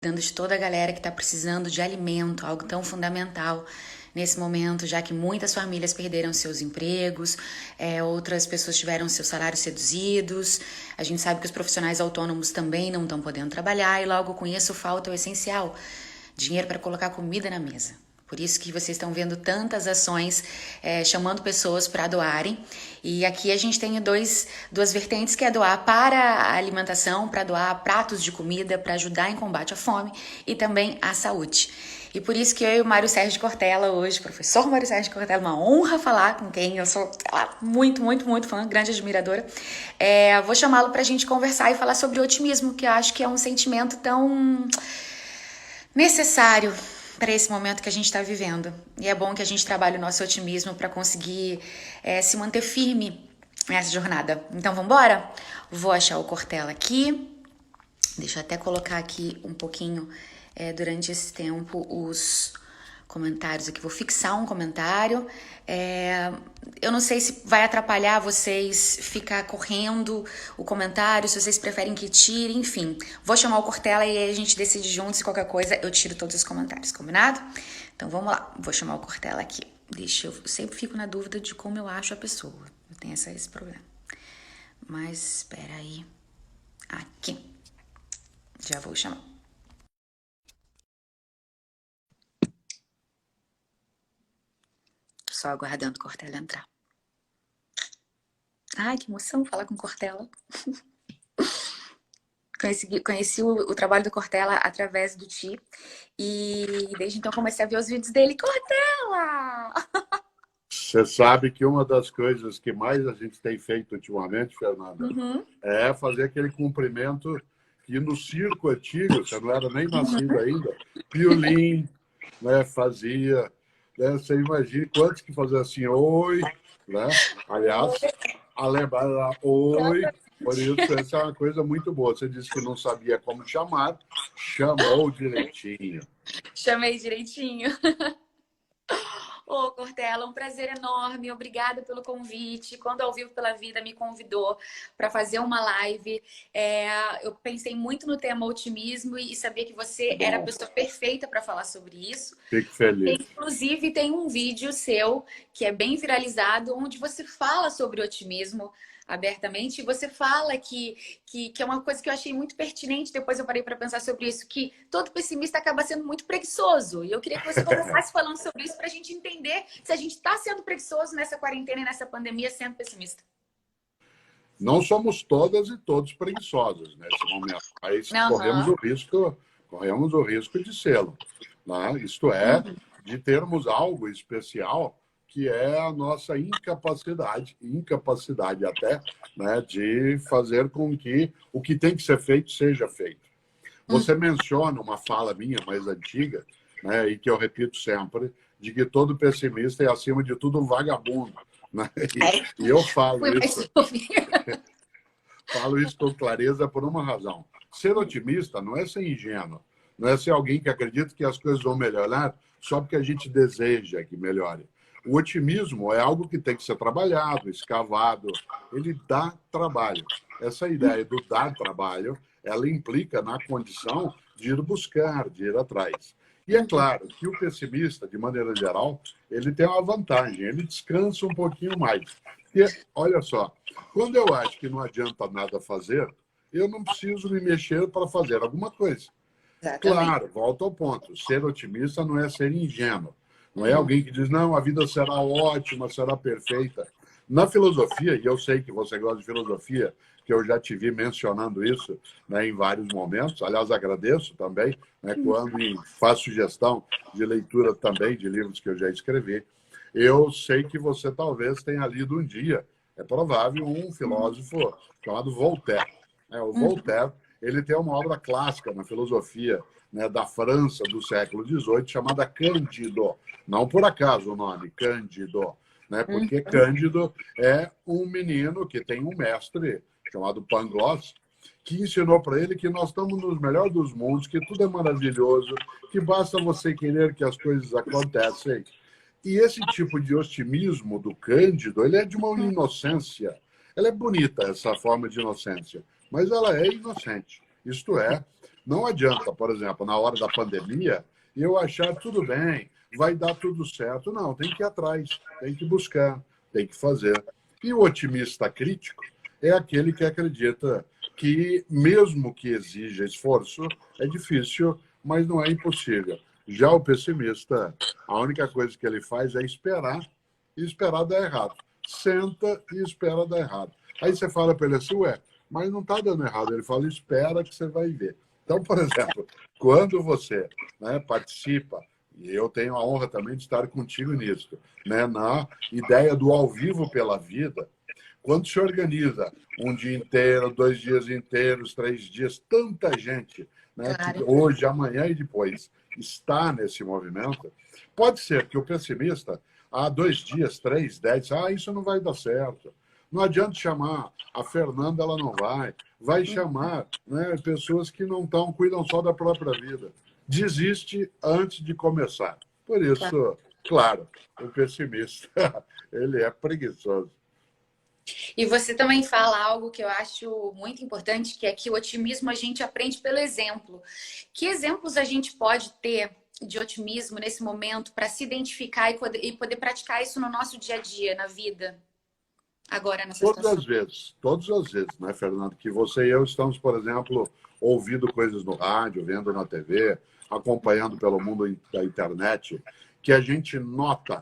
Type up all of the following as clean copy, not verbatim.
cuidando de toda a galera que está precisando de alimento, algo tão fundamental nesse momento, já que muitas famílias perderam seus empregos, outras pessoas tiveram seus salários reduzidos. A gente sabe que os profissionais autônomos também não estão podendo trabalhar e logo com isso falta o essencial, dinheiro para colocar comida na mesa. Por isso que vocês estão vendo tantas ações chamando pessoas para doarem. E aqui a gente tem duas vertentes, que é doar para a alimentação, para doar pratos de comida, para ajudar em combate à fome e também à saúde. E por isso que eu e o Mário Sérgio Cortella hoje, professor Mário Sérgio Cortella, uma honra falar com quem eu sou muito, muito, muito fã, grande admiradora. Vou chamá-lo para a gente conversar e falar sobre otimismo, que eu acho que é um sentimento tão necessário para esse momento que a gente está vivendo. E é bom que a gente trabalhe o nosso otimismo para conseguir se manter firme nessa jornada. Então, vamos embora? Vou achar o Cortella aqui. Deixa eu até colocar aqui um pouquinho, durante esse tempo, os comentários aqui. Vou fixar um comentário. Eu não sei se vai atrapalhar vocês ficar correndo o comentário, se vocês preferem que tire, enfim. Vou chamar o Cortella e aí a gente decide juntos, e qualquer coisa eu tiro todos os comentários, combinado? Então vamos lá, vou chamar o Cortella aqui. Eu sempre fico na dúvida de como eu acho a pessoa. Eu tenho esse problema. Mas espera aí. Aqui. Já vou chamar. Só aguardando o Cortella entrar. Ai, que emoção falar com o Cortella. Conheci o trabalho do Cortella através do Ti. E desde então comecei a ver os vídeos dele. Cortella! Você sabe que uma das coisas que mais a gente tem feito ultimamente, Fernanda, é fazer aquele cumprimento que no circo antigo, você não era nem nascido ainda, Piolim, né, fazia. Né, você imagina quantos que faziam assim, oi, né? Aliás, a lembrar, oi. Por isso, essa é uma coisa muito boa. Você disse que não sabia como chamar, chamou direitinho. Chamei direitinho. Ô, Cortella, um prazer enorme. Obrigada pelo convite. Quando Ao Vivo pela Vida me convidou para fazer uma live, eu pensei muito no tema otimismo e sabia que você era a pessoa perfeita para falar sobre isso. Fico feliz. Inclusive, tem um vídeo seu que é bem viralizado, onde você fala sobre otimismo abertamente, e você fala que é uma coisa que eu achei muito pertinente, depois eu parei para pensar sobre isso, que todo pessimista acaba sendo muito preguiçoso. E eu queria que você começasse falando sobre isso para a gente entender se a gente está sendo preguiçoso nessa quarentena e nessa pandemia sendo pessimista. Não somos todas e todos preguiçosos nesse momento, mas corremos o risco de sê-lo. Né? Isto é, de termos algo especial que é a nossa incapacidade até, né, de fazer com que o que tem que ser feito seja feito. Você menciona uma fala minha mais antiga, né, e que eu repito sempre, de que todo pessimista é, acima de tudo, um vagabundo. Né? E eu falo isso. Falo isso com clareza por uma razão. Ser otimista não é ser ingênuo, não é ser alguém que acredita que as coisas vão melhorar só porque a gente deseja que melhore. O otimismo é algo que tem que ser trabalhado, escavado. Ele dá trabalho. Essa ideia do dar trabalho, ela implica na condição de ir buscar, de ir atrás. E é claro que o pessimista, de maneira geral, ele tem uma vantagem, ele descansa um pouquinho mais. Porque, olha só, quando eu acho que não adianta nada fazer, eu não preciso me mexer para fazer alguma coisa. Exatamente. Claro, volta ao ponto. Ser otimista não é ser ingênuo. Não é alguém que diz, não, a vida será ótima, será perfeita. Na filosofia, e eu sei que você gosta de filosofia, que eu já te vi mencionando isso, né, em vários momentos. Aliás, agradeço também, né, quando faço sugestão de leitura também de livros que eu já escrevi. Eu sei que você talvez tenha lido um dia, é provável, um filósofo chamado Voltaire. O Voltaire, ele tem uma obra clássica na filosofia, né, da França do século XVIII, chamada Cândido. Não por acaso o nome, Cândido. Né, porque Cândido é um menino que tem um mestre chamado Pangloss, que ensinou para ele que nós estamos nos melhores dos mundos, que tudo é maravilhoso, que basta você querer que as coisas acontecem. E esse tipo de otimismo do Cândido, ele é de uma inocência. Ela é bonita, essa forma de inocência, mas ela é inocente. Isto é, Não adianta, por exemplo, na hora da pandemia, eu achar tudo bem, vai dar tudo certo. Não, tem que ir atrás, tem que buscar, tem que fazer. E o otimista crítico é aquele que acredita que, mesmo que exija esforço, é difícil, mas não é impossível. Já o pessimista, a única coisa que ele faz é esperar, e esperar dar errado. Senta e espera dar errado. Aí você fala para ele assim, ué, mas não está dando errado. Ele fala, espera que você vai ver. Então, por exemplo, quando você, né, participa, e eu tenho a honra também de estar contigo nisso, né, na ideia do ao vivo pela vida, quando se organiza um dia inteiro, 2 dias inteiros, 3 dias, tanta gente, né, Claro. que hoje, amanhã e depois está nesse movimento, pode ser que o pessimista, há 2 dias, 3, 10, isso não vai dar certo. Não adianta chamar a Fernanda, ela não vai. Vai chamar, né, pessoas que não estão, cuidam só da própria vida. Desiste antes de começar. Por isso, claro, o pessimista, ele é preguiçoso. E você também fala algo que eu acho muito importante, que é que o otimismo a gente aprende pelo exemplo. Que exemplos a gente pode ter de otimismo nesse momento para se identificar e poder praticar isso no nosso dia a dia, na vida? Agora, nessa situação. Todas as vezes, né, Fernando? Que você e eu estamos, por exemplo, ouvindo coisas no rádio, vendo na TV, acompanhando pelo mundo da internet, que a gente nota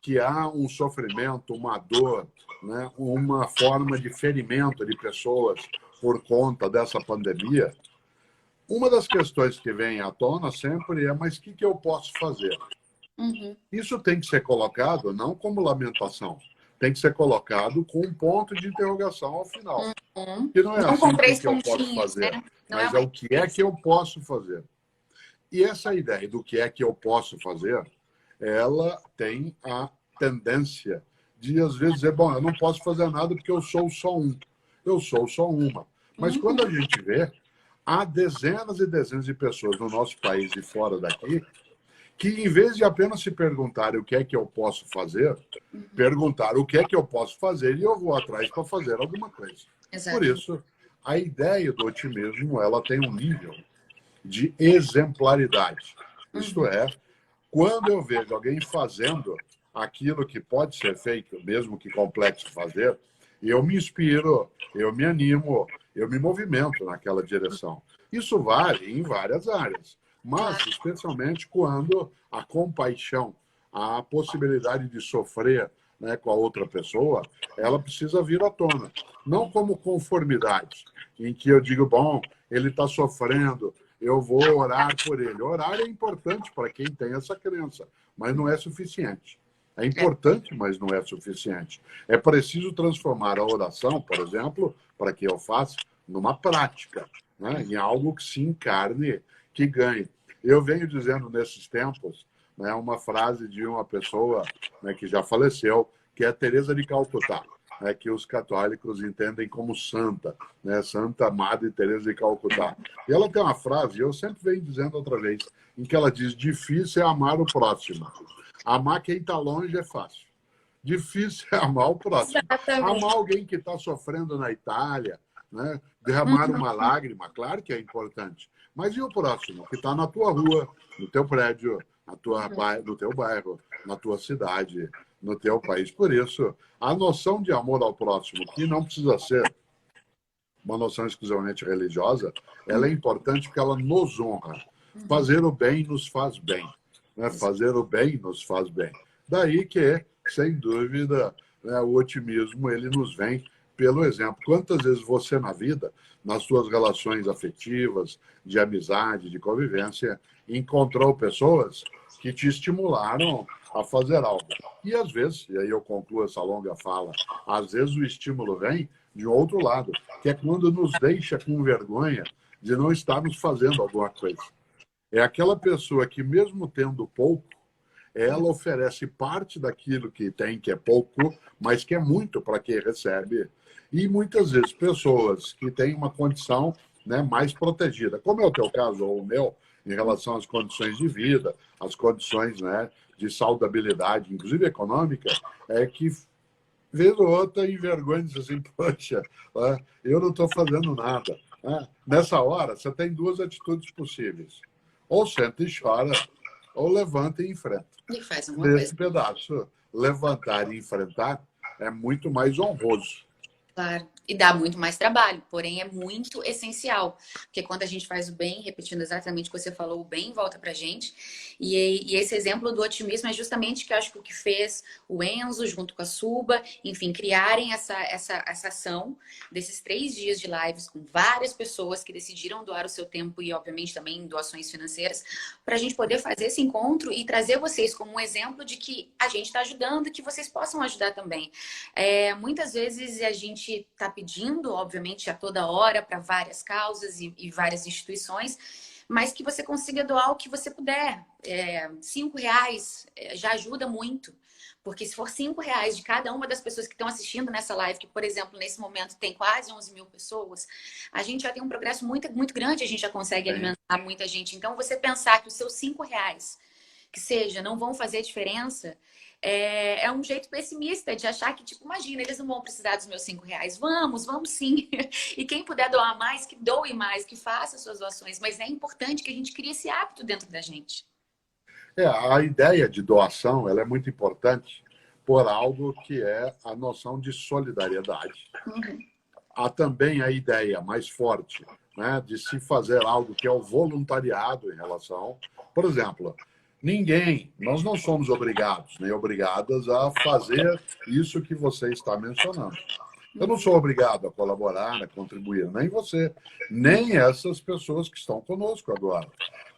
que há um sofrimento, uma dor, né, uma forma de ferimento de pessoas por conta dessa pandemia. Uma das questões que vem à tona sempre é, mas o que eu posso fazer? Uhum. Isso tem que ser colocado não como lamentação, tem que ser colocado com um ponto de interrogação ao final. Uhum. Que não é não assim o que eu posso fazer, né? mas é o que é que eu posso fazer. E essa ideia do que é que eu posso fazer, ela tem a tendência de, às vezes, dizer, bom, eu não posso fazer nada porque eu sou só um. Eu sou só uma. Mas quando a gente vê, há dezenas e dezenas de pessoas no nosso país e fora daqui que, em vez de apenas se perguntarem o que é que eu posso fazer, perguntar o que é que eu posso fazer e eu vou atrás para fazer alguma coisa. Exato. Por isso, a ideia do otimismo, ela tem um nível de exemplaridade. Isto é, quando eu vejo alguém fazendo aquilo que pode ser feito, mesmo que complexo fazer, eu me inspiro, eu me animo, eu me movimento naquela direção. Isso vale em várias áreas, mas especialmente quando a compaixão, a possibilidade de sofrer, né, com a outra pessoa, ela precisa vir à tona. Não como conformidade, em que eu digo, bom, ele está sofrendo, eu vou orar por ele. Orar é importante para quem tem essa crença, mas não é suficiente. É importante, mas não é suficiente. É preciso transformar a oração, por exemplo, para que eu faça, numa prática, né? Em algo que se encarne, que ganhe. Eu venho dizendo nesses tempos, né, uma frase de uma pessoa, né, que já faleceu, que é Teresa de Calcutá, né, que os católicos entendem como santa, né, Santa Madre Teresa de Calcutá. E ela tem uma frase, eu sempre venho dizendo outra vez, em que ela diz, difícil é amar o próximo. Amar quem está longe é fácil. Difícil é amar o próximo. Exatamente. Amar alguém que está sofrendo na Itália, né, derramar uma lágrima, claro que é importante. Mas e o próximo, que está na tua rua, no teu prédio, no teu bairro, na tua cidade, no teu país? Por isso, a noção de amor ao próximo, que não precisa ser uma noção exclusivamente religiosa, ela é importante porque ela nos honra. Fazer o bem nos faz bem. Né? Fazer o bem nos faz bem. Daí que, sem dúvida, né, o otimismo ele nos vem pelo exemplo. Quantas vezes você na vida, nas suas relações afetivas, de amizade, de convivência, encontrou pessoas que te estimularam a fazer algo. E às vezes, e aí eu concluo essa longa fala, às vezes o estímulo vem de outro lado, que é quando nos deixa com vergonha de não estarmos fazendo alguma coisa. É aquela pessoa que, mesmo tendo pouco, ela oferece parte daquilo que tem, que é pouco, mas que é muito para quem recebe. E muitas vezes pessoas que têm uma condição, né, mais protegida, como é o teu caso ou o meu, em relação às condições de vida, às condições, né, de saudabilidade, inclusive econômica, é que vez ou outra envergonha e diz assim, poxa, eu não estou fazendo nada. né? Nessa hora, você tem duas atitudes possíveis. Ou senta e chora, ou levanta e enfrenta. E faz uma Nesse coisa. pedaço, levantar e enfrentar é muito mais honroso. Claro. E dá muito mais trabalho, porém é muito essencial. Porque quando a gente faz o bem, repetindo exatamente o que você falou, o bem volta pra gente. E esse exemplo do otimismo é justamente que eu acho que o que fez o Enzo, junto com a Suba, enfim, criarem essa ação desses 3 dias de lives com várias pessoas que decidiram doar o seu tempo e, obviamente, também doações financeiras, para a gente poder fazer esse encontro e trazer vocês como um exemplo de que a gente está ajudando, que vocês possam ajudar também. Muitas vezes a gente está pedindo, obviamente, a toda hora para várias causas e várias instituições, mas que você consiga doar o que você puder. R$ 5 já ajuda muito. Porque se for R$ 5 de cada uma das pessoas que estão assistindo nessa live, que, por exemplo, nesse momento tem quase 11 mil pessoas, a gente já tem um progresso muito, muito grande, a gente já consegue alimentar muita gente. Então, você pensar que os seus R$ 5, que seja, não vão fazer diferença, é um jeito pessimista de achar que, tipo, imagina, eles não vão precisar dos meus R$ 5. Vamos sim. E quem puder doar mais, que doe mais, que faça suas doações. Mas é importante que a gente crie esse hábito dentro da gente. A ideia de doação ela é muito importante por algo que é a noção de solidariedade. Uhum. Há também a ideia mais forte, né, de se fazer algo que é o voluntariado em relação. Por exemplo, nós não somos obrigados nem obrigadas a fazer isso que você está mencionando. Eu não sou obrigado a colaborar, a contribuir, nem você, nem essas pessoas que estão conosco agora.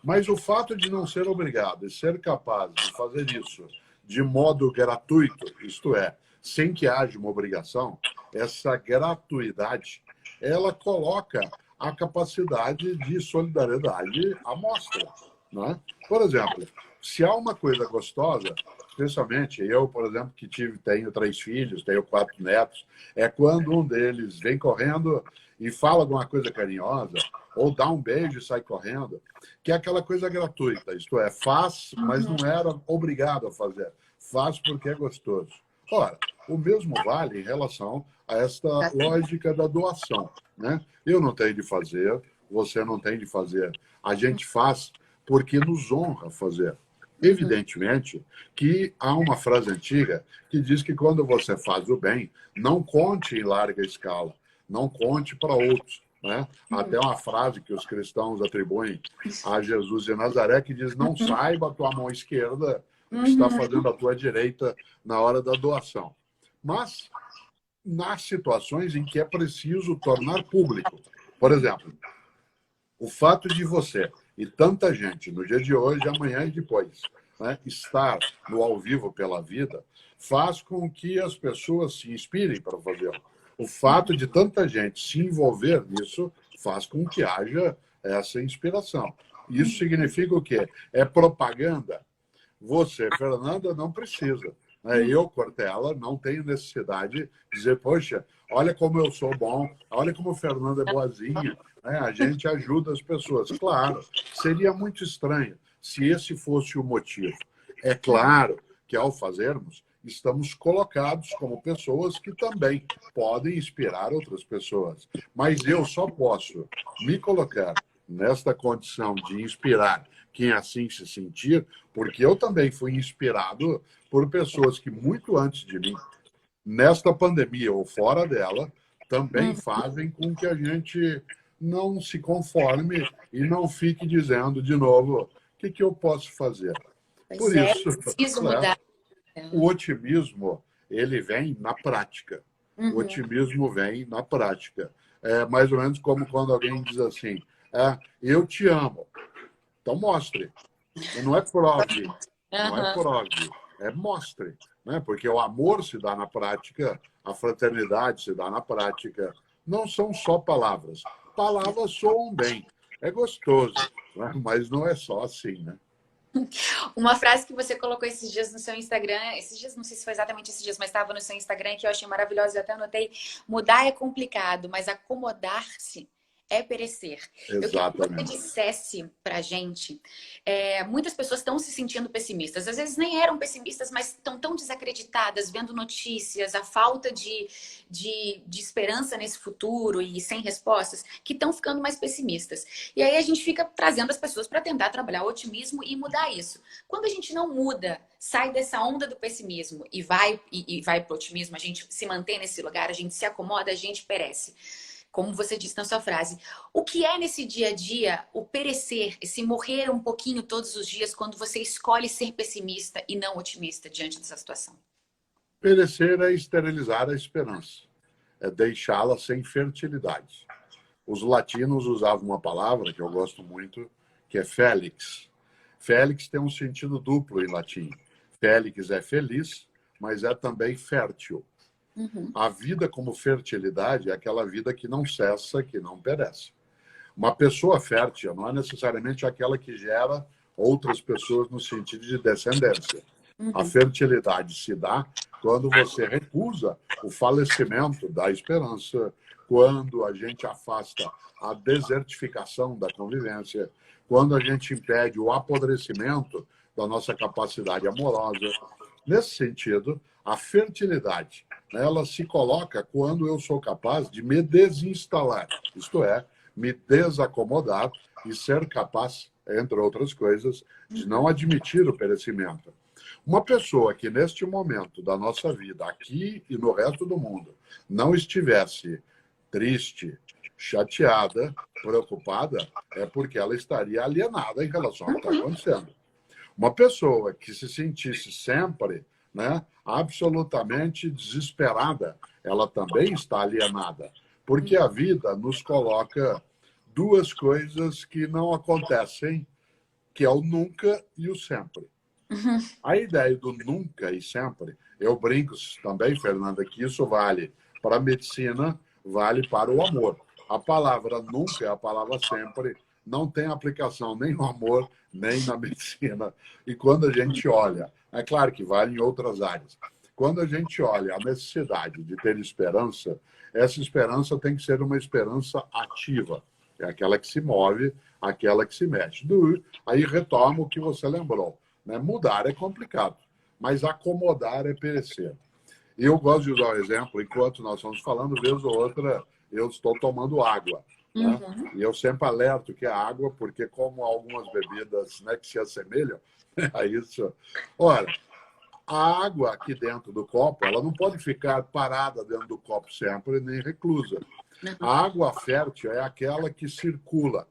Mas o fato de não ser obrigado e ser capaz de fazer isso de modo gratuito, isto é, sem que haja uma obrigação, essa gratuidade, ela coloca a capacidade de solidariedade à mostra. Né? Por exemplo, se há uma coisa gostosa, especialmente eu, por exemplo, que tenho 3 filhos, tenho 4 netos, é quando um deles vem correndo e fala alguma coisa carinhosa, ou dá um beijo e sai correndo, que é aquela coisa gratuita, isto é, faz, mas não era obrigado a fazer, faz porque é gostoso. Ora, o mesmo vale em relação a esta lógica da doação. Né? Eu não tenho de fazer, você não tem de fazer. A gente faz porque nos honra fazer. Evidentemente que há uma frase antiga que diz que quando você faz o bem, não conte em larga escala, não conte para outros. Né? Até uma frase que os cristãos atribuem a Jesus de Nazaré que diz: não saiba a tua mão esquerda o que está fazendo a tua direita na hora da doação. Mas nas situações em que é preciso tornar público. Por exemplo, o fato de você e tanta gente, no dia de hoje, amanhã e depois, né, estar no ao vivo pela vida, faz com que as pessoas se inspirem para fazê-lo. O fato de tanta gente se envolver nisso faz com que haja essa inspiração. Isso significa o quê? É propaganda. Você, Fernanda, não precisa. Eu, Cortella, não tenho necessidade de dizer, poxa, olha como eu sou bom, olha como o Fernando é boazinha. A gente ajuda as pessoas. Claro, seria muito estranho se esse fosse o motivo. É claro que, ao fazermos, estamos colocados como pessoas que também podem inspirar outras pessoas. Mas eu só posso me colocar nesta condição de inspirar quem assim se sentir, porque eu também fui inspirado por pessoas que, muito antes de mim, nesta pandemia ou fora dela, também fazem com que a gente não se conforme e não fique dizendo de novo o que eu posso fazer. Por isso, preciso mudar. O otimismo ele vem na prática. O otimismo vem na prática. É mais ou menos como quando alguém diz assim, eu te amo. Então mostre. Não é prove, não é prove, é mostre. Né? Porque o amor se dá na prática, a fraternidade se dá na prática. Não são só palavras. Palavras soam bem, é gostoso, né? Mas não é só assim, né? Uma frase que você colocou esses dias no seu Instagram, esses dias, não sei se foi exatamente esses dias, mas estava no seu Instagram, que eu achei maravilhosa e até anotei: mudar é complicado, mas acomodar-se é perecer. Exatamente. Eu queria que você dissesse pra gente, muitas pessoas estão se sentindo pessimistas, às vezes nem eram pessimistas, mas estão tão desacreditadas, vendo notícias, a falta de esperança nesse futuro e sem respostas, que estão ficando mais pessimistas. E aí a gente fica trazendo as pessoas para tentar trabalhar o otimismo e mudar isso. Quando a gente não muda, sai dessa onda do pessimismo e vai para o otimismo, a gente se mantém nesse lugar, a gente se acomoda, a gente perece. Como você disse na sua frase, o que é nesse dia a dia o perecer, esse morrer um pouquinho todos os dias quando você escolhe ser pessimista e não otimista diante dessa situação? Perecer é esterilizar a esperança, é deixá-la sem fertilidade. Os latinos usavam uma palavra que eu gosto muito, que é félix. Félix tem um sentido duplo em latim. Félix é feliz, mas é também fértil. A vida como fertilidade é aquela vida que não cessa, que não perece. Uma pessoa fértil não é necessariamente aquela que gera outras pessoas no sentido de descendência. A fertilidade se dá quando você recusa o falecimento da esperança, quando a gente afasta a desertificação da convivência, quando a gente impede o apodrecimento da nossa capacidade amorosa. Nesse sentido, a fertilidade, ela se coloca quando eu sou capaz de me desinstalar, isto é, me desacomodar e ser capaz, entre outras coisas, de não admitir o perecimento. Uma pessoa que neste momento da nossa vida, aqui e no resto do mundo, não estivesse triste, chateada, preocupada, é porque ela estaria alienada em relação ao que está acontecendo. Uma pessoa que se sentisse sempre, né, absolutamente desesperada, ela também está alienada, porque a vida nos coloca duas coisas que não acontecem, que é o nunca e o sempre. A ideia do nunca e sempre, eu brinco também, Fernanda, que isso vale para a medicina, vale para o amor. A palavra nunca e a palavra sempre não tem aplicação nem no amor, nem na medicina. E quando a gente olha, é claro que vale em outras áreas, quando a gente olha a necessidade de ter esperança, essa esperança tem que ser uma esperança ativa. É aquela que se move, aquela que se mexe. Aí retoma o que você lembrou. Né? Mudar é complicado, mas acomodar é perecer. E eu gosto de usar o exemplo, enquanto nós estamos falando, vez ou outra, eu estou tomando água. Né? E eu sempre alerto que a água, porque como algumas bebidas, né, que se assemelham a isso. Ora, a água aqui dentro do copo, ela não pode ficar parada dentro do copo sempre, nem reclusa. A água fértil é aquela que circula.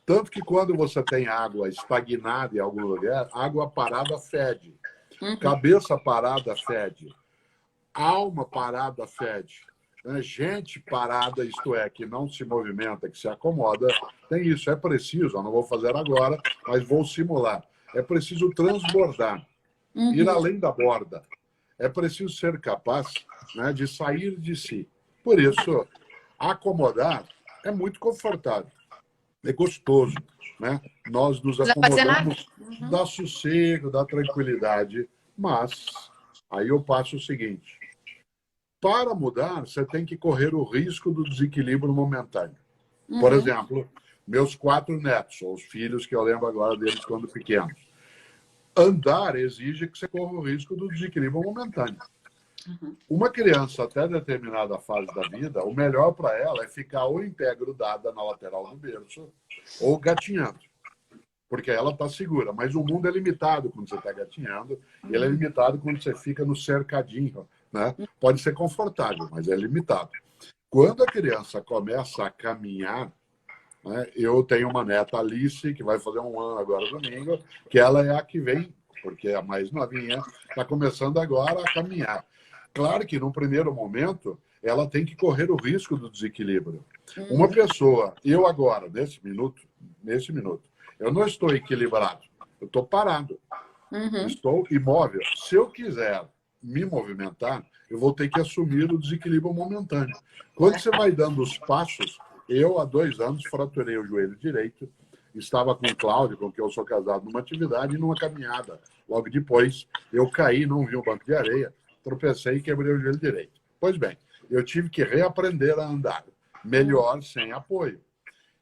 Tanto que quando você tem água estagnada em algum lugar, água parada fede. Cabeça parada fede. Alma parada fede. Gente parada, isto é, que não se movimenta, que se acomoda, tem isso. É preciso, eu não vou fazer agora, mas vou simular. É preciso transbordar, ir além da borda. É preciso ser capaz, né, de sair de si. Por isso, acomodar é muito confortável. É gostoso, né? Nós nos acomodamos, dá sossego, dá tranquilidade, mas aí eu passo o seguinte: para mudar, você tem que correr o risco do desequilíbrio momentâneo. Por exemplo, meus 4 netos, ou os filhos que eu lembro agora deles quando pequenos. Andar exige que você corra o risco do desequilíbrio momentâneo. Uma criança, até determinada fase da vida, o melhor para ela é ficar ou em pé grudada na lateral do berço ou gatinhando, porque ela está segura. Mas o mundo é limitado quando você está gatinhando, ele é limitado quando você fica no cercadinho. Né? Pode ser confortável, mas é limitado. Quando a criança começa a caminhar, né, eu tenho uma neta, Alice, que vai fazer 1 ano agora domingo, que ela é a que vem, porque é a mais novinha, está começando agora a caminhar. Claro que, num primeiro momento, ela tem que correr o risco do desequilíbrio. Uma pessoa, eu agora, nesse minuto, eu não estou equilibrado, eu estou parado, estou imóvel. Se eu quiser me movimentar, eu vou ter que assumir o desequilíbrio momentâneo. Quando você vai dando os passos, eu, há 2 anos, fraturei o joelho direito, estava com o Cláudio, com quem eu sou casado, numa atividade e numa caminhada. Logo depois, eu caí, não vi um banco de areia, tropecei e quebrei o joelho direito. Pois bem, eu tive que reaprender a andar, melhor sem apoio.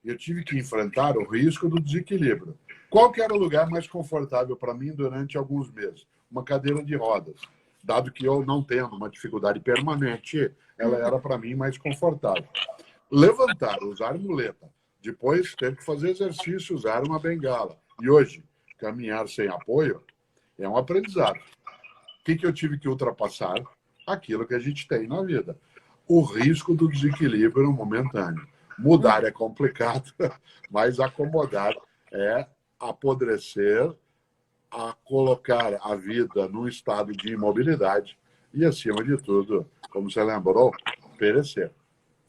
eu tive que enfrentar o risco do desequilíbrio. Qual que era o lugar mais confortável para mim durante alguns meses? Uma cadeira de rodas. Dado que eu não tendo uma dificuldade permanente, ela era para mim mais confortável. Levantar, usar muleta, depois ter que fazer exercício, usar uma bengala. E hoje, caminhar sem apoio é um aprendizado. O que eu tive que ultrapassar? Aquilo que a gente tem na vida. O risco do desequilíbrio momentâneo. Mudar é complicado, mas acomodar é apodrecer, a colocar a vida num estado de imobilidade e, acima de tudo, como você lembrou, perecer.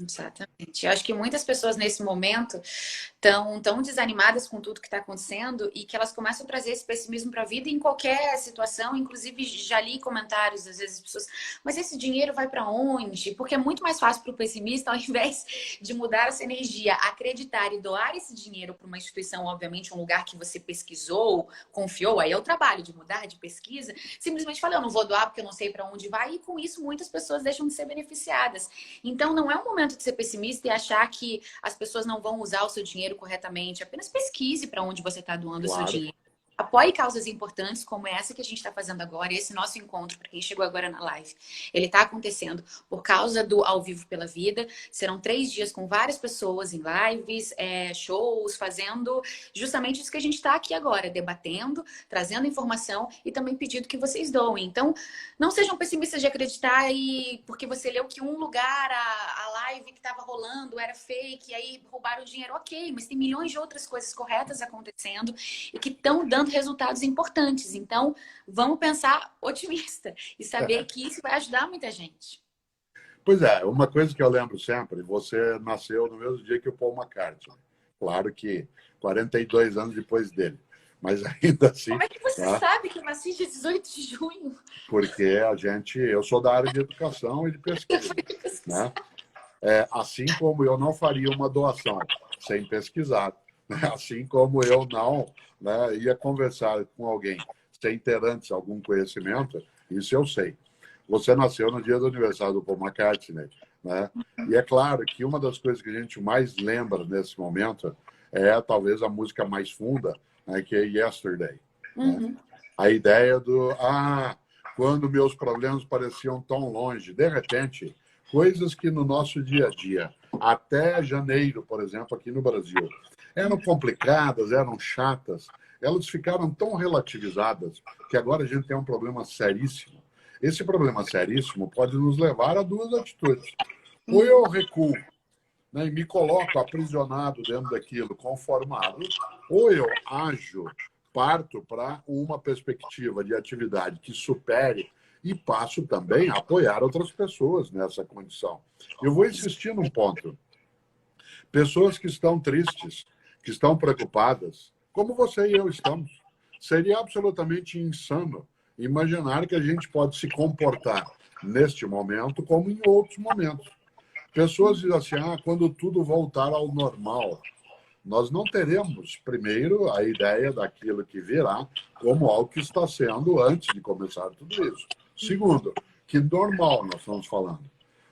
Exatamente. Eu acho que muitas pessoas nesse momento estão tão desanimadas com tudo que está acontecendo e que elas começam a trazer esse pessimismo para a vida em qualquer situação. Inclusive, já li comentários, às vezes, as pessoas, mas esse dinheiro vai para onde? Porque é muito mais fácil para o pessimista, ao invés de mudar essa energia, acreditar e doar esse dinheiro para uma instituição, obviamente, um lugar que você pesquisou, confiou, aí é o trabalho de mudar, de pesquisa, simplesmente fala, eu não vou doar porque eu não sei para onde vai, e com isso muitas pessoas deixam de ser beneficiadas. Então, não é um momento de ser pessimista e achar que as pessoas não vão usar o seu dinheiro corretamente. Apenas pesquise para onde você está doando o seu dinheiro. Apoie causas importantes como essa que a gente está fazendo agora, esse nosso encontro, para quem chegou agora na live. Ele está acontecendo por causa do Ao Vivo pela Vida. Serão 3 dias com várias pessoas em lives, shows, fazendo justamente isso que a gente está aqui agora, debatendo, trazendo informação e também pedindo que vocês doem. Então, não sejam pessimistas de acreditar e porque você leu que um lugar, a live que estava rolando era fake, e aí roubaram o dinheiro. Ok, mas tem milhões de outras coisas corretas acontecendo e que estão dando resultados importantes. Então, vamos pensar otimista e saber que isso vai ajudar muita gente. Pois é, uma coisa que eu lembro sempre, você nasceu no mesmo dia que o Paul McCartney. Claro que 42 anos depois dele. Mas ainda assim... Como é que você sabe que eu nasci dia 18 de junho? Porque eu sou da área de educação e de pesquisa. Né? Assim como eu não faria uma doação sem pesquisar, assim como eu não ia conversar com alguém sem ter antes algum conhecimento, isso eu sei. Você nasceu no dia do aniversário do Paul McCartney, né? E é claro que uma das coisas que a gente mais lembra nesse momento é talvez a música mais funda, né, que é Yesterday. Né? A ideia do quando meus problemas pareciam tão longe, de repente, coisas que no nosso dia a dia, até janeiro, por exemplo, aqui no Brasil, eram complicadas, eram chatas, elas ficaram tão relativizadas que agora a gente tem um problema seríssimo. Esse problema seríssimo pode nos levar a 2 atitudes. Ou eu recuo, né, e me coloco aprisionado dentro daquilo, conformado, ou eu ajo, parto para uma perspectiva de atividade que supere e passo também a apoiar outras pessoas nessa condição. Eu vou insistir num ponto. Pessoas que estão tristes, que estão preocupadas, como você e eu estamos. Seria absolutamente insano imaginar que a gente pode se comportar neste momento como em outros momentos. Pessoas dizem assim, quando tudo voltar ao normal, nós não teremos, primeiro, a ideia daquilo que virá como algo que está sendo antes de começar tudo isso. Segundo, que normal nós estamos falando.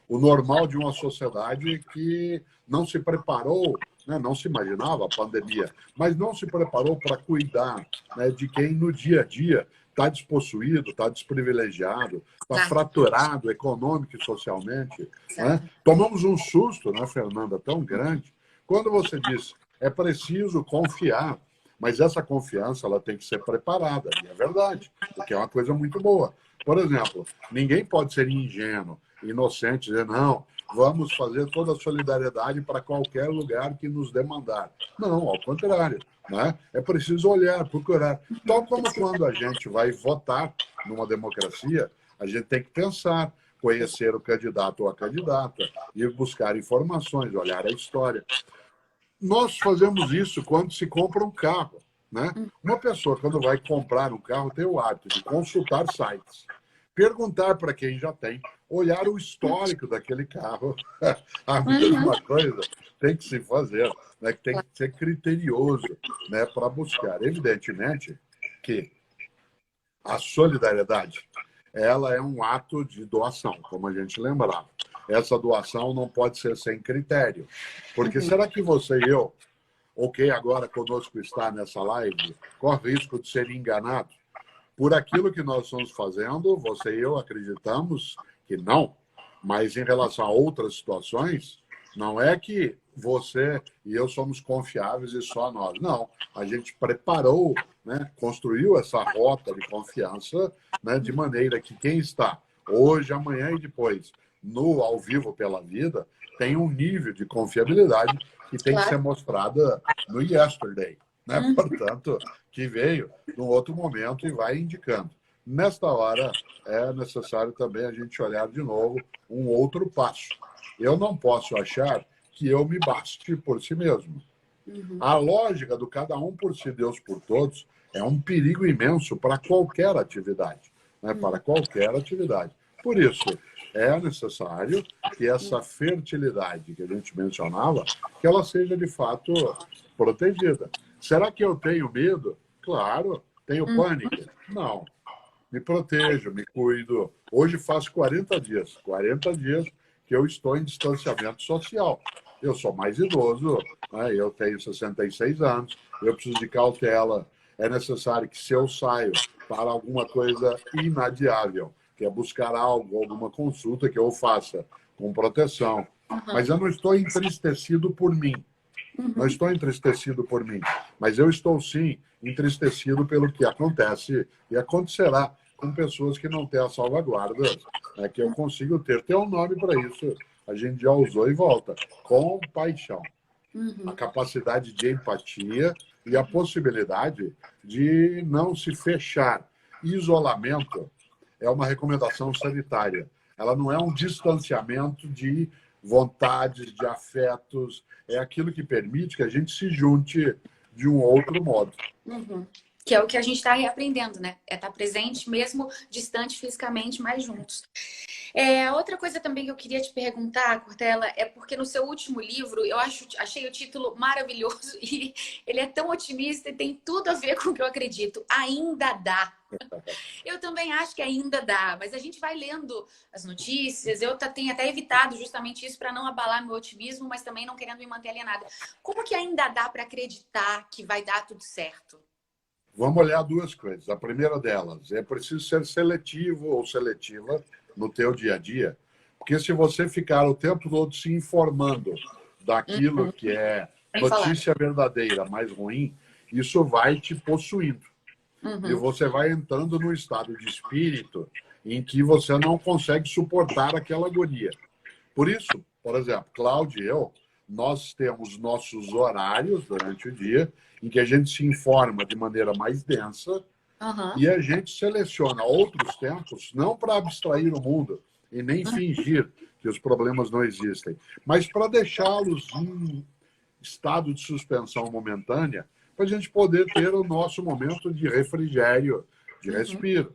O normal de uma sociedade que não se preparou, né, não se imaginava a pandemia, mas não se preparou para cuidar, né, de quem no dia a dia está despossuído, está desprivilegiado, está fraturado econômico e socialmente. Né? Tomamos um susto, né, Fernanda, tão grande, quando você disse é preciso confiar, mas essa confiança ela tem que ser preparada, e é verdade, porque é uma coisa muito boa. Por exemplo, ninguém pode ser ingênuo, inocente, dizer, não, vamos fazer toda a solidariedade para qualquer lugar que nos demandar. Não, ao contrário. Né? É preciso olhar, procurar. Tal como quando a gente vai votar numa democracia, a gente tem que pensar, conhecer o candidato ou a candidata, ir buscar informações, olhar a história. Nós fazemos isso quando se compra um carro. Né? Uma pessoa, quando vai comprar um carro, tem o hábito de consultar sites, perguntar para quem já tem, olhar o histórico daquele carro. A mesma coisa tem que se fazer, né? Tem que ser criterioso, né? Para buscar. Evidentemente que a solidariedade ela é um ato de doação, como a gente lembrava. Essa doação não pode ser sem critério. Porque será que você e eu ok, agora conosco está nessa live, corre risco de ser enganado por aquilo que nós estamos fazendo, você e eu acreditamos que não. Mas em relação a outras situações, não é que você e eu somos confiáveis e só nós. Não, a gente preparou, né, construiu essa rota de confiança, né, de maneira que quem está hoje, amanhã e depois no ao vivo pela vida tem um nível de confiabilidade que tem que ser mostrada no yesterday, né? Portanto, que veio num outro momento e vai indicando. Nesta hora, é necessário também a gente olhar de novo um outro passo. Eu não posso achar que eu me baste por si mesmo. A lógica do cada um por si, Deus por todos, é um perigo imenso para qualquer atividade, né? Para qualquer atividade. Por isso, é necessário que essa fertilidade que a gente mencionava, que ela seja de fato protegida. Será que eu tenho medo? Claro. Tenho pânico? Não. Me protejo, me cuido. Hoje faz 40 dias que eu estou em distanciamento social. Eu sou mais idoso, né? Eu tenho 66 anos, eu preciso de cautela. É necessário que, se eu saio para alguma coisa inadiável, que é buscar algo, alguma consulta, que eu faça com proteção. Mas eu não estou entristecido por mim. Não estou entristecido por mim, mas eu estou, sim, entristecido pelo que acontece e acontecerá com pessoas que não têm a salvaguarda, né, que eu consigo ter. Tem um nome para isso, a gente já usou e volta. Compaixão. A capacidade de empatia e a possibilidade de não se fechar. Isolamento é uma recomendação sanitária. Ela não é um distanciamento de vontades, de afetos. É aquilo que permite que a gente se junte de um outro modo. Que é o que a gente está reaprendendo, né? É estar presente, mesmo distante fisicamente, mas juntos. Outra coisa também que eu queria te perguntar, Cortella, é porque no seu último livro, eu achei o título maravilhoso e ele é tão otimista e tem tudo a ver com o que eu acredito. Ainda dá. Eu também acho que ainda dá, mas a gente vai lendo as notícias, eu tenho até evitado justamente isso para não abalar meu otimismo, mas também não querendo me manter alienada. Como que ainda dá para acreditar que vai dar tudo certo? Vamos olhar duas coisas. A primeira delas, é preciso ser seletivo ou seletiva no teu dia a dia, porque se você ficar o tempo todo se informando daquilo que é notícia verdadeira, mais ruim, isso vai te possuindo. E você vai entrando num estado de espírito em que você não consegue suportar aquela agonia. Por isso, por exemplo, Cláudio e eu, nós temos nossos horários durante o dia em que a gente se informa de maneira mais densa e a gente seleciona outros tempos, não para abstrair o mundo e nem fingir que os problemas não existem, mas para deixá-los em estado de suspensão momentânea, para a gente poder ter o nosso momento de refrigério, de respiro.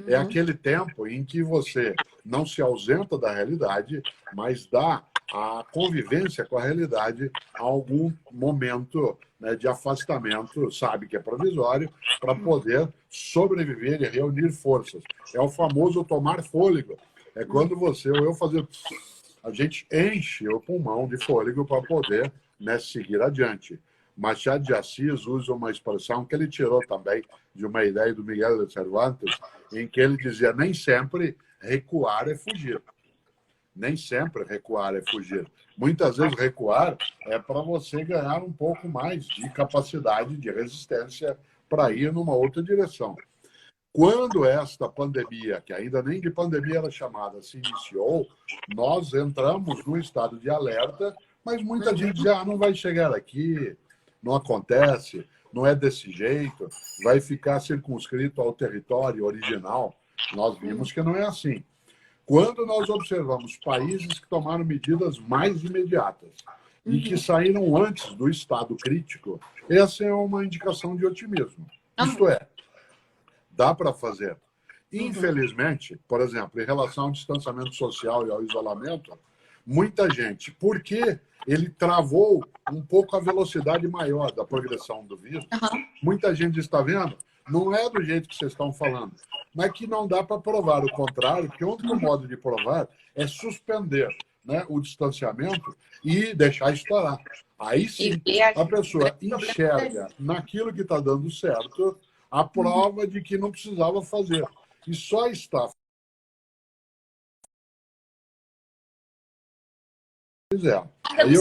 É aquele tempo em que você não se ausenta da realidade, mas dá a convivência com a realidade a algum momento, né, de afastamento, sabe que é provisório, para poder sobreviver e reunir forças. É o famoso tomar fôlego. É quando você ou eu fazer... A gente enche o pulmão de fôlego para poder, né, seguir adiante. Machado de Assis usa uma expressão que ele tirou também de uma ideia do Miguel de Cervantes, em que ele dizia: nem sempre recuar é fugir. Nem sempre recuar é fugir. Muitas vezes recuar é para você ganhar um pouco mais de capacidade de resistência para ir numa outra direção. Quando esta pandemia, que ainda nem de pandemia era chamada, se iniciou, nós entramos num estado de alerta, mas muita gente já não vai chegar aqui, não acontece, não é desse jeito, vai ficar circunscrito ao território original. Nós vimos que não é assim. Quando nós observamos países que tomaram medidas mais imediatas e que saíram antes do estado crítico, essa é uma indicação de otimismo. Isto é, dá para fazer. Infelizmente, por exemplo, em relação ao distanciamento social e ao isolamento, muita gente, porque ele travou um pouco a velocidade maior da progressão do vírus, muita gente está vendo, não é do jeito que vocês estão falando, mas que não dá para provar o contrário, porque o único modo de provar é suspender né, o distanciamento e deixar estourar. Aí sim, a pessoa enxerga naquilo que está dando certo a prova de que não precisava fazer. E só está fazendo. Aí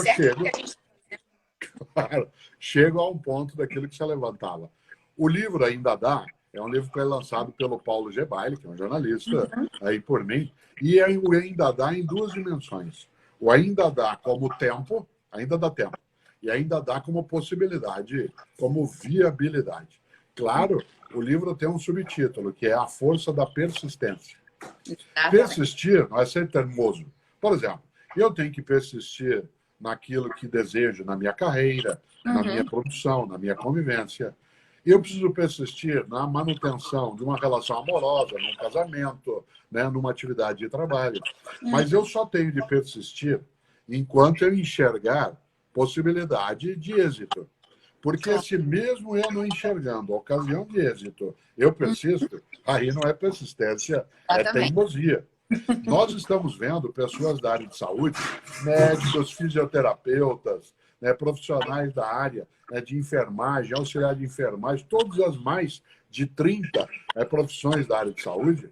eu chego a um ponto daquilo que você levantava. O livro Ainda Dá é um livro que foi lançado pelo Paulo G. Baile, que é um jornalista aí por mim, e o Ainda Dá em duas dimensões. O Ainda Dá como tempo, ainda dá tempo, e ainda dá como possibilidade, como viabilidade. Claro, o livro tem um subtítulo, que é A Força da Persistência. Persistir não é ser teimoso. Por exemplo, eu tenho que persistir naquilo que desejo na minha carreira, na minha produção, na minha convivência. Eu preciso persistir na manutenção de uma relação amorosa, num casamento, né, numa atividade de trabalho. Mas eu só tenho de persistir enquanto eu enxergar possibilidade de êxito. Porque se mesmo eu não enxergando a ocasião de êxito, eu persisto, aí não é persistência, é teimosia. Nós estamos vendo pessoas da área de saúde, médicos, fisioterapeutas, né, profissionais da área, né, de enfermagem, auxiliar de enfermagem, todas as mais de 30 profissões da área de saúde,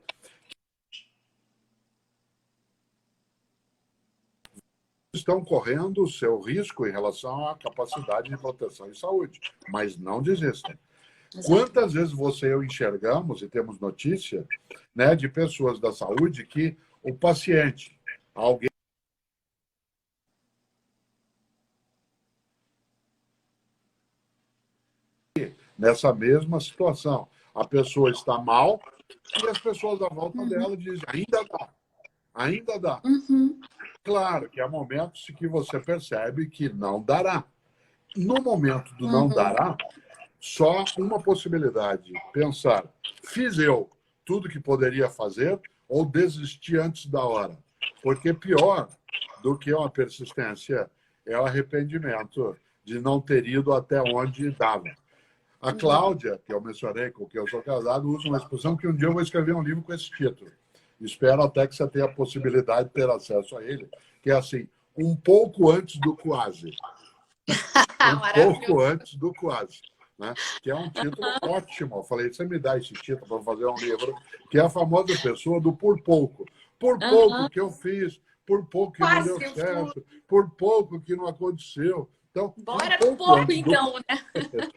estão correndo o seu risco em relação à capacidade de proteção e saúde, mas não desistem. Quantas vezes você e eu enxergamos e temos notícia, né, de pessoas da saúde que o paciente, alguém nessa mesma situação, a pessoa está mal e as pessoas à volta dela dizem, ainda dá, ainda dá. Claro que há momentos que você percebe que não dará. No momento do não dará, só uma possibilidade, pensar, fiz eu tudo que poderia fazer ou desisti antes da hora? Porque pior do que uma persistência é o arrependimento de não ter ido até onde dava. A Cláudia, que eu mencionei, com quem eu sou casado, usa uma expressão que um dia eu vou escrever um livro com esse título. Espero até que você tenha a possibilidade de ter acesso a ele, que é assim, um pouco antes do quase. Um pouco antes do quase. Né? Que é um título ótimo. Eu falei, você me dá esse título para fazer um livro, que é a famosa pessoa do por pouco. Por pouco que eu fiz, por pouco que não deu certo, por pouco que não aconteceu. Então, bora um pouco então, né?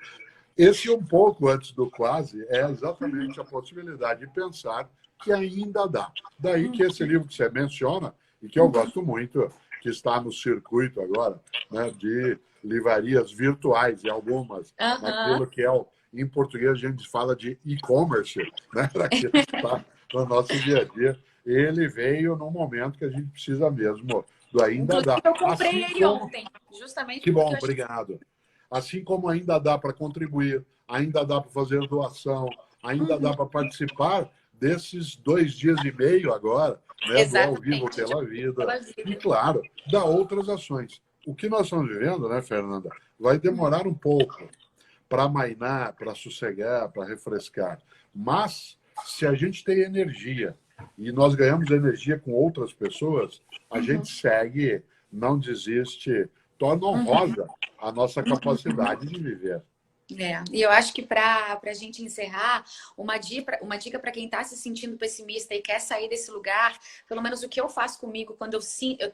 Esse um pouco antes do quase é exatamente a possibilidade de pensar que ainda dá. Daí que esse livro que você menciona, e que eu gosto muito, que está no circuito agora, né, de livrarias virtuais e algumas, naquilo que é, em português a gente fala de e-commerce, né, naquilo que está no nosso dia a dia. Ele veio num momento que a gente precisa mesmo do ainda dá. Eu comprei ele ontem, justamente que bom, obrigado. Assim como ainda dá para contribuir, ainda dá para fazer doação, ainda dá para participar desses 2 dias e meio agora, né, do Ao Vivo pela Vida. E, claro, dá outras ações. O que nós estamos vivendo, né, Fernanda, vai demorar um pouco para amainar, para sossegar, para refrescar. Mas, se a gente tem energia e nós ganhamos energia com outras pessoas, a gente segue, não desiste, torna honrosa a nossa capacidade de viver. E eu acho que para a gente encerrar, uma dica para quem está se sentindo pessimista e quer sair desse lugar, pelo menos o que eu faço comigo quando eu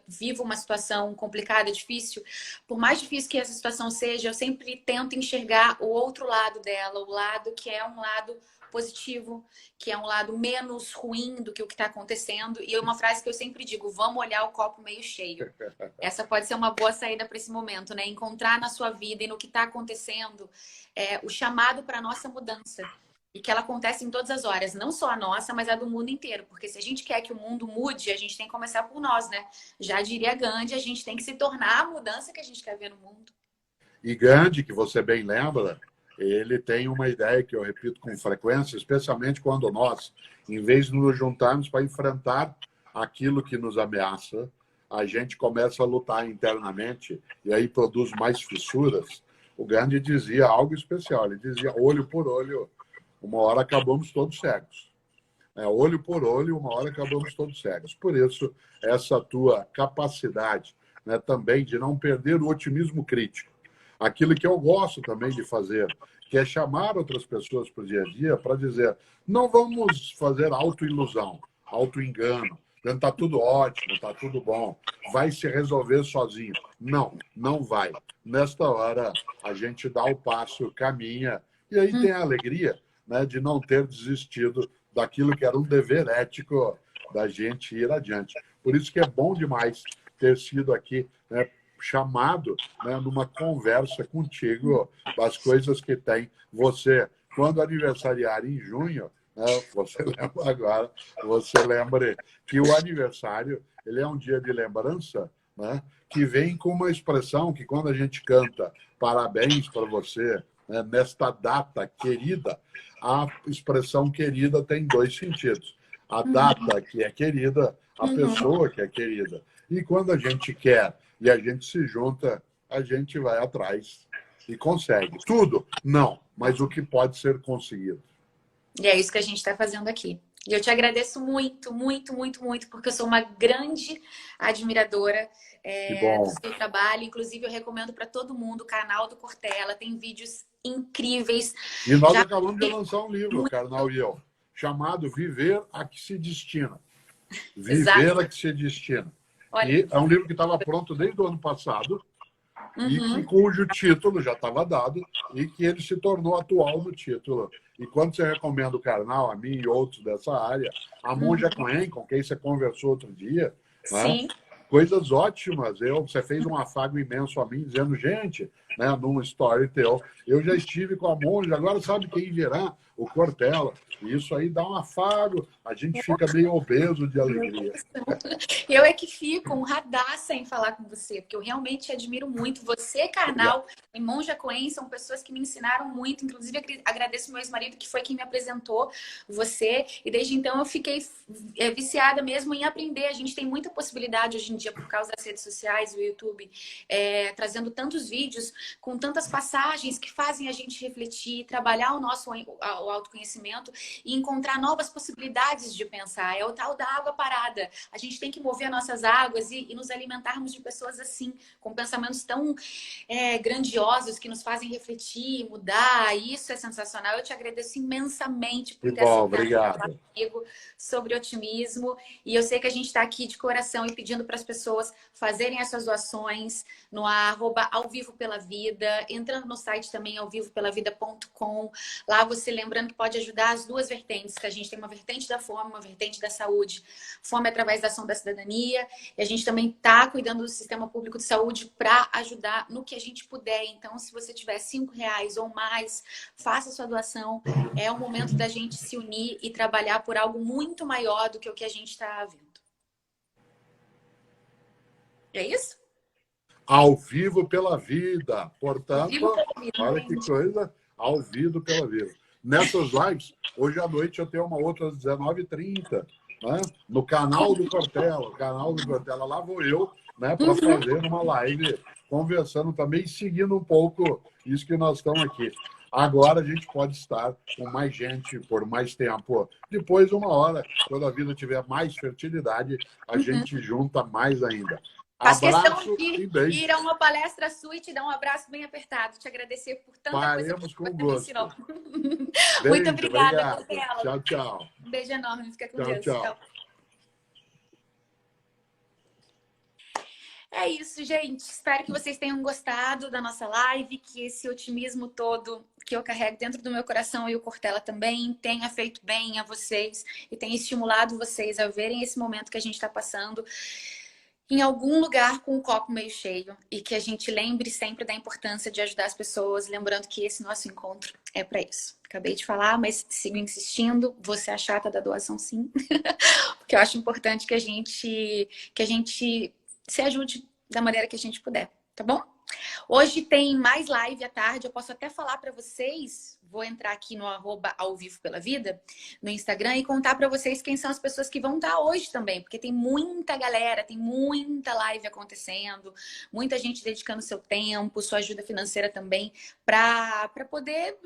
vivo uma situação complicada, difícil, por mais difícil que essa situação seja, eu sempre tento enxergar o outro lado dela, o lado que é um lado positivo, que é um lado menos ruim do que o que está acontecendo. E uma frase que eu sempre digo, vamos olhar o copo meio cheio. Essa pode ser uma boa saída para esse momento, né? Encontrar na sua vida e no que está acontecendo o chamado para a nossa mudança. E que ela acontece em todas as horas, não só a nossa, mas a do mundo inteiro. Porque se a gente quer que o mundo mude, a gente tem que começar por nós, né? Já diria Gandhi, a gente tem que se tornar a mudança que a gente quer ver no mundo. E Gandhi, que você bem lembra, ele tem uma ideia que eu repito com frequência, especialmente quando nós, em vez de nos juntarmos para enfrentar aquilo que nos ameaça, a gente começa a lutar internamente e aí produz mais fissuras. O Gandhi dizia algo especial, ele dizia olho por olho, uma hora acabamos todos cegos. olho por olho, uma hora acabamos todos cegos. Por isso, essa tua capacidade, né, também de não perder o otimismo crítico. Aquilo que eu gosto também de fazer, que é chamar outras pessoas para o dia a dia para dizer, não vamos fazer autoilusão, autoengano, está tudo ótimo, está tudo bom, vai se resolver sozinho. Não, não vai. Nesta hora, a gente dá o passo, caminha, e aí tem a alegria, né, de não ter desistido daquilo que era um dever ético da gente ir adiante. Por isso que é bom demais ter sido aqui, né, chamado, né, numa conversa contigo das coisas que tem. Você, quando aniversariar em junho, né, você lembra agora, você lembre que o aniversário ele é um dia de lembrança, né, que vem com uma expressão que quando a gente canta parabéns para você, né, nesta data querida, a expressão querida tem dois sentidos. A data que é querida, a pessoa que é querida. E quando a gente quer e a gente se junta, a gente vai atrás e consegue. Tudo? Não, mas o que pode ser conseguido. E é isso que a gente está fazendo aqui. E eu te agradeço muito, muito, muito, muito, porque eu sou uma grande admiradora do seu trabalho. Inclusive, eu recomendo para todo mundo o canal do Cortella. Tem vídeos incríveis. E nós acabamos de lançar um livro, Karnal e eu, chamado Viver a que se destina. Viver a que se destina. Olha, e é um livro que estava pronto desde o ano passado e cujo título já estava dado e que ele se tornou atual no título. E quando você recomenda o Karnal, a mim e outros dessa área, a Monja Coen, com quem você conversou outro dia, né? Coisas ótimas. Você fez um afago imenso a mim, dizendo, gente, né, num story teu, eu já estive com a Monja, agora sabe quem virá? O Cortella. E isso aí dá um afago, a gente fica meio obeso de alegria. Eu é que fico honradaça em falar com você, porque eu realmente admiro muito. Você, Karnal e Monja Coen são pessoas que me ensinaram muito. Inclusive, agradeço meu ex-marido, que foi quem me apresentou você. E desde então eu fiquei viciada mesmo em aprender. A gente tem muita possibilidade hoje em dia, por causa das redes sociais, o YouTube, trazendo tantos vídeos com tantas passagens que fazem a gente refletir, trabalhar o nosso o autoconhecimento e encontrar novas possibilidades de pensar. É o tal da água parada. A gente tem que mover nossas águas e nos alimentarmos de pessoas assim, com pensamentos tão grandiosos que nos fazem refletir, mudar. Isso é sensacional. Eu te agradeço imensamente por ter aceitado falar comigo sobre otimismo. E eu sei que a gente está aqui de coração e pedindo para as pessoas fazerem essas doações no @alvivopelavida, entrando no site também alvivopelavida.com. Lá você lembrando que pode ajudar as duas vertentes, que a gente tem uma vertente da fome, uma vertente da saúde. Fome através da ação da cidadania. E a gente também está cuidando do sistema público de saúde para ajudar no que a gente puder. Então, se você tiver R$5 ou mais, faça sua doação. É o momento da gente se unir e trabalhar por algo muito maior do que o que a gente está vendo. É isso? Ao vivo pela vida. Portanto, olha que coisa, ao vivo pela vida. Nessas lives, hoje à noite eu tenho uma outra às 19h30, né? No canal do Cortella. Lá vou eu, né, para fazer uma live conversando também, seguindo um pouco isso que nós estamos aqui. Agora a gente pode estar com mais gente por mais tempo. Depois, uma hora, quando a vida tiver mais fertilidade, a gente junta mais ainda. Faço questão de ir a uma palestra sua e te dar um abraço bem apertado. Te agradecer por tanta Faremos coisa que você me ensinou. Muito obrigada, Cortella. Tchau, tchau. Um beijo enorme. Fica com Deus. Tchau. É isso, gente. Espero que vocês tenham gostado da nossa live, que esse otimismo todo que eu carrego dentro do meu coração e o Cortella também tenha feito bem a vocês e tenha estimulado vocês a verem esse momento que a gente está passando em algum lugar com o copo meio cheio e que a gente lembre sempre da importância de ajudar as pessoas, lembrando que esse nosso encontro é para isso. Acabei de falar, mas sigo insistindo. Você é a chata da doação, sim. Porque eu acho importante que a gente se ajude da maneira que a gente puder, tá bom? Hoje tem mais live à tarde, eu posso até falar para vocês, vou entrar aqui no @alvivopelavida, no Instagram, e contar para vocês quem são as pessoas que vão estar hoje também, porque tem muita galera, tem muita live acontecendo, muita gente dedicando seu tempo, sua ajuda financeira também, para poder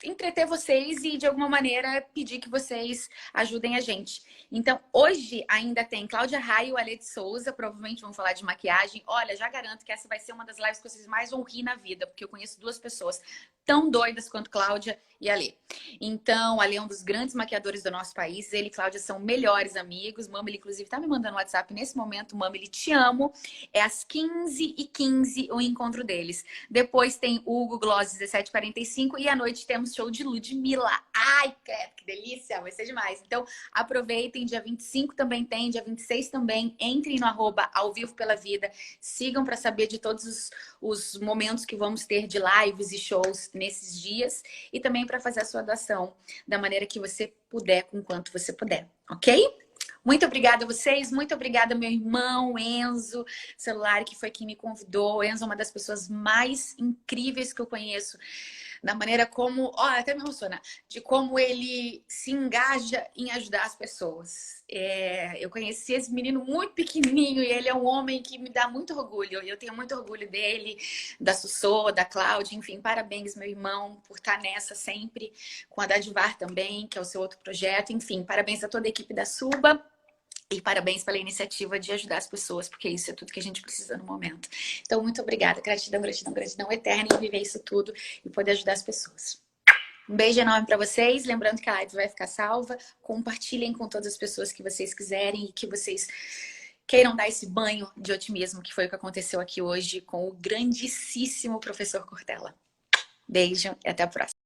entreter vocês e, de alguma maneira, pedir que vocês ajudem a gente. Então, hoje ainda tem Cláudia Raia e o Ale de Souza, provavelmente vão falar de maquiagem. Olha, já garanto que essa vai ser uma das lives que vocês mais vão rir na vida, porque eu conheço duas pessoas tão doidas quanto Cláudia e Ale. Então, Ale é um dos grandes maquiadores do nosso país. Ele e Cláudia são melhores amigos. Mameli, inclusive, tá me mandando um WhatsApp nesse momento. Mameli, te amo. É às 15h15 o encontro deles. Depois tem Hugo Gloss 17h45 e à noite temos show de Ludmilla. Ai, que delícia, vai ser demais. Então, aproveitem, dia 25 também tem, dia 26 também. Entrem no @AoVivoPelaVida. Sigam para saber de todos os momentos que vamos ter de lives e shows nesses dias. E também para fazer a sua doação da maneira que você puder, com quanto você puder, ok? Muito obrigada a vocês, muito obrigada meu irmão Enzo Celular, que foi quem me convidou. Enzo é uma das pessoas mais incríveis que eu conheço, da maneira como, até me emociona, de como ele se engaja em ajudar as pessoas. Eu conheci esse menino muito pequenininho e ele é um homem que me dá muito orgulho. Eu tenho muito orgulho dele, da Sussô, da Cláudia, enfim, parabéns, meu irmão, por estar nessa sempre, com a Dadivar também, que é o seu outro projeto. Enfim, parabéns a toda a equipe da Suba. E parabéns pela iniciativa de ajudar as pessoas, porque isso é tudo que a gente precisa no momento. Então, muito obrigada. Gratidão, gratidão, gratidão eterna em viver isso tudo e poder ajudar as pessoas. Um beijo enorme para vocês. Lembrando que a live vai ficar salva. Compartilhem com todas as pessoas que vocês quiserem e que vocês queiram dar esse banho de otimismo, que foi o que aconteceu aqui hoje com o grandíssimo professor Cortella. Beijo e até a próxima.